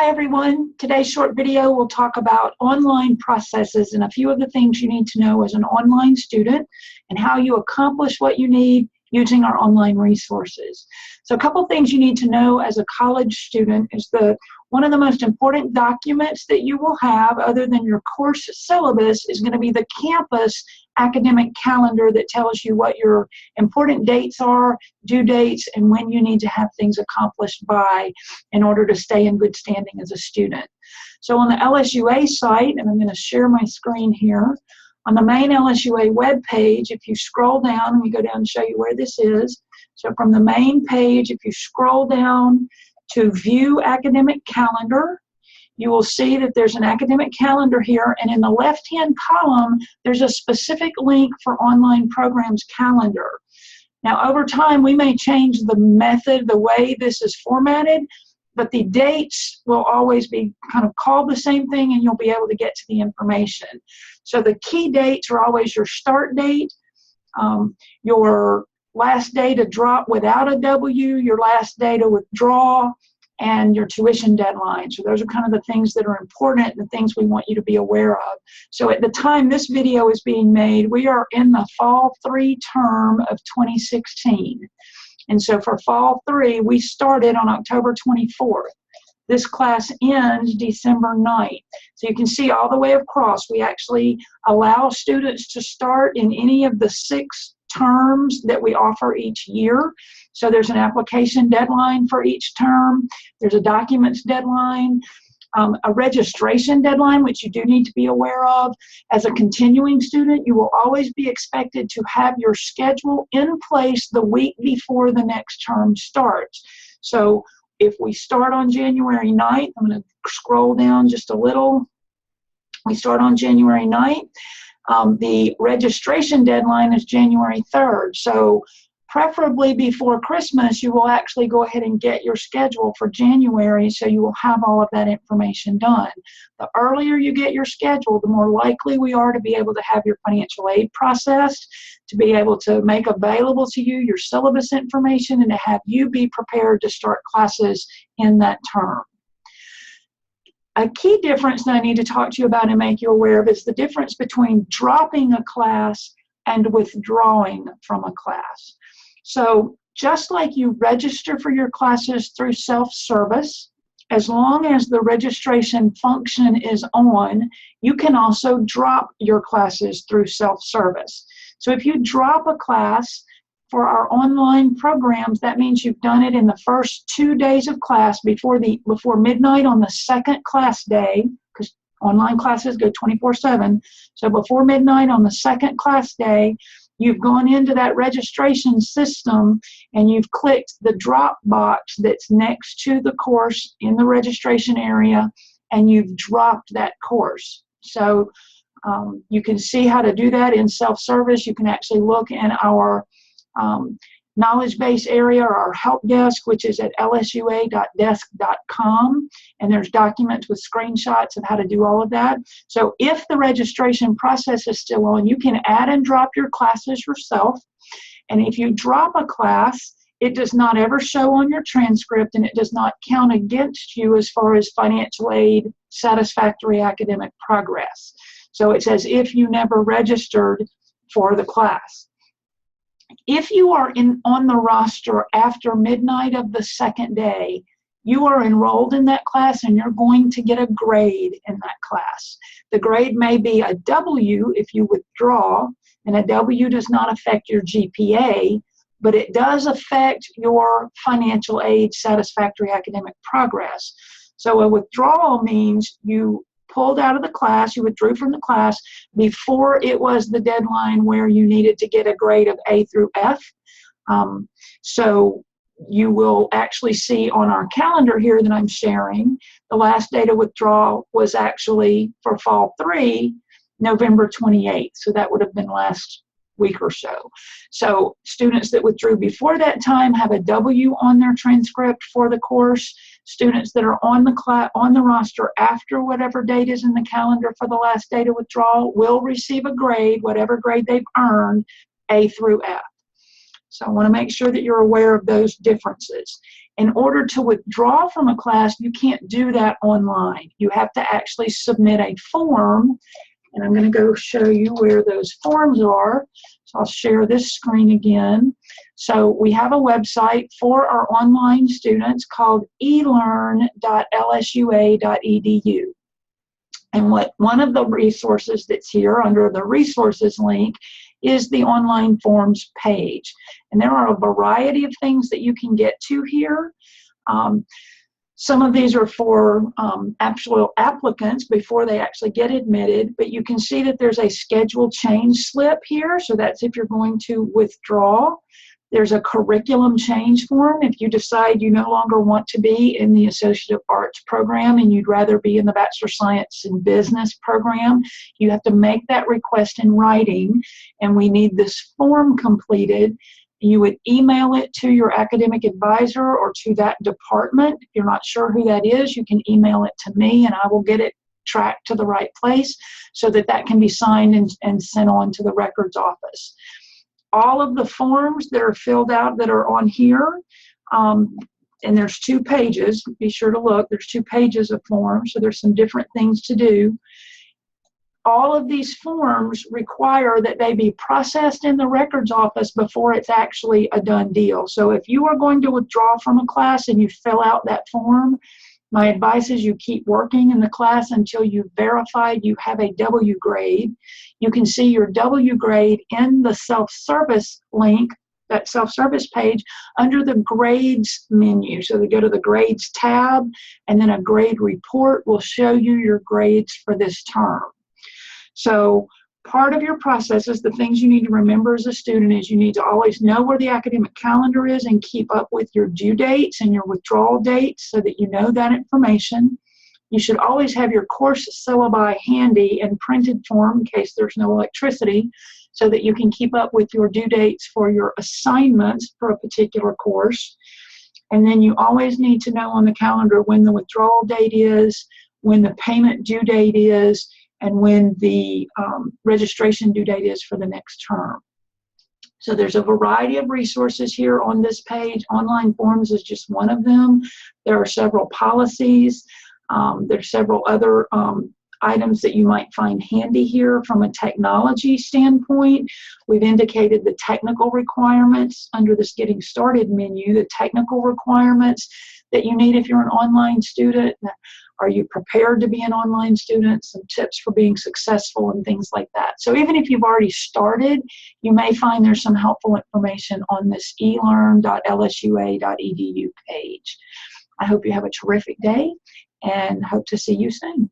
Hi everyone. Today's short video will talk about online processes and a few of the things you need to know as an online student and how you accomplish what you need using our online resources. So a couple things you need to know as a college student is one of the most important documents that you will have other than your course syllabus is going to be the campus academic calendar that tells you what your important dates are, due dates, and when you need to have things accomplished by in order to stay in good standing as a student. So on the LSUA site, and I'm going to share my screen here, on the main LSUA webpage, if you scroll down, let me go down and show you where this is. So from the main page, if you scroll down to View Academic Calendar, you will see that there's an academic calendar here, and in the left-hand column, there's a specific link for online programs calendar. Now, over time, we may change the method, the way this is formatted, but the dates will always be kind of called the same thing, and you'll be able to get to the information. So the key dates are always your start date, your last day to drop without a W, your last day to withdraw, and your tuition deadline. So those are kind of the things that are important, the things we want you to be aware of. So at the time this video is being made, we are in the Fall 3 term of 2016. And so for Fall 3, we started on October 24th. This class ends December 9th. So you can see all the way across, we actually allow students to start in any of the 6 terms that we offer each year. So there's an application deadline for each term. There's a documents deadline, a registration deadline, which you do need to be aware of. As a continuing student, you will always be expected to have your schedule in place the week before the next term starts. So if we start on January 9th, I'm going to scroll down just a little. We start on January 9th. The registration deadline is January 3rd. So preferably before Christmas, you will actually go ahead and get your schedule for January, so you will have all of that information done. The earlier you get your schedule, the more likely we are to be able to have your financial aid processed, to be able to make available to you your syllabus information, and to have you be prepared to start classes in that term. A key difference that I need to talk to you about and make you aware of is the difference between dropping a class and withdrawing from a class. So just like you register for your classes through self-service, as long as the registration function is on, you can also drop your classes through self-service. So if you drop a class for our online programs, that means you've done it in the first 2 days of class before midnight on the second class day, because online classes go 24/7. So before midnight on the second class day, you've gone into that registration system and you've clicked the drop box that's next to the course in the registration area, and you've dropped that course. So you can see how to do that in self-service. You can actually look in our knowledge base area, or our help desk, which is at lsua.desk.com, and there's documents with screenshots of how to do all of that. So if the registration process is still on, you can add and drop your classes yourself, and if you drop a class, it does not ever show on your transcript, and it does not count against you as far as financial aid satisfactory academic progress. So it's as if you never registered for the class. If you are on the roster after midnight of the second day, you are enrolled in that class and you're going to get a grade in that class. The grade may be a W if you withdraw, and a W does not affect your GPA, but it does affect your financial aid satisfactory academic progress. So a withdrawal means you pulled out of the class, you withdrew from the class before it was the deadline where you needed to get a grade of A through F. So you will actually see on our calendar here that I'm sharing, the last day to withdraw was actually for Fall 3, November 28th. So that would have been last week or so. So students that withdrew before that time have a W on their transcript for the course. Students that are on the roster after whatever date is in the calendar for the last day to withdraw will receive a grade, whatever grade they've earned, A through F. So I want to make sure that you're aware of those differences. In order to withdraw from a class, you can't do that online. You have to actually submit a form, and I'm going to go show you where those forms are. So I'll share this screen again. So we have a website for our online students called elearn.lsua.edu. And one of the resources that's here under the resources link is the online forms page. And there are a variety of things that you can get to here. Some of these are for actual applicants before they actually get admitted, but you can see that there's a schedule change slip here. So that's if you're going to withdraw. There's a curriculum change form if you decide you no longer want to be in the Associate of Arts program and you'd rather be in the Bachelor of Science in Business program. You have to make that request in writing, and we need this form completed. You would email it to your academic advisor or to that department. If you're not sure who that is, you can email it to me and I will get it tracked to the right place so that that can be signed and sent on to the records office. All of the forms that are filled out that are on here, and there's 2 pages, be sure to look, there's 2 pages of forms, so there's some different things to do. All of these forms require that they be processed in the records office before it's actually a done deal. So if you are going to withdraw from a class and you fill out that form, my advice is you keep working in the class until you've verified you have a W grade. You can see your W grade in the self-service link, that self-service page, under the grades menu. So we go to the grades tab, and then a grade report will show you your grades for this term. So part of your process is the things you need to remember as a student is you need to always know where the academic calendar is and keep up with your due dates and your withdrawal dates so that you know that information. You should always have your course syllabi handy in printed form in case there's no electricity so that you can keep up with your due dates for your assignments for a particular course. And then you always need to know on the calendar when the withdrawal date is, when the payment due date is, and when the registration due date is for the next term. So there's a variety of resources here on this page. Online forms is just one of them. There are several policies. There's several other items that you might find handy here from a technology standpoint. We've indicated the technical requirements under this Getting Started menu, the technical requirements that you need if you're an online student. Are you prepared to be an online student? Some tips for being successful and things like that. So even if you've already started, you may find there's some helpful information on this elearn.lsua.edu page. I hope you have a terrific day and hope to see you soon.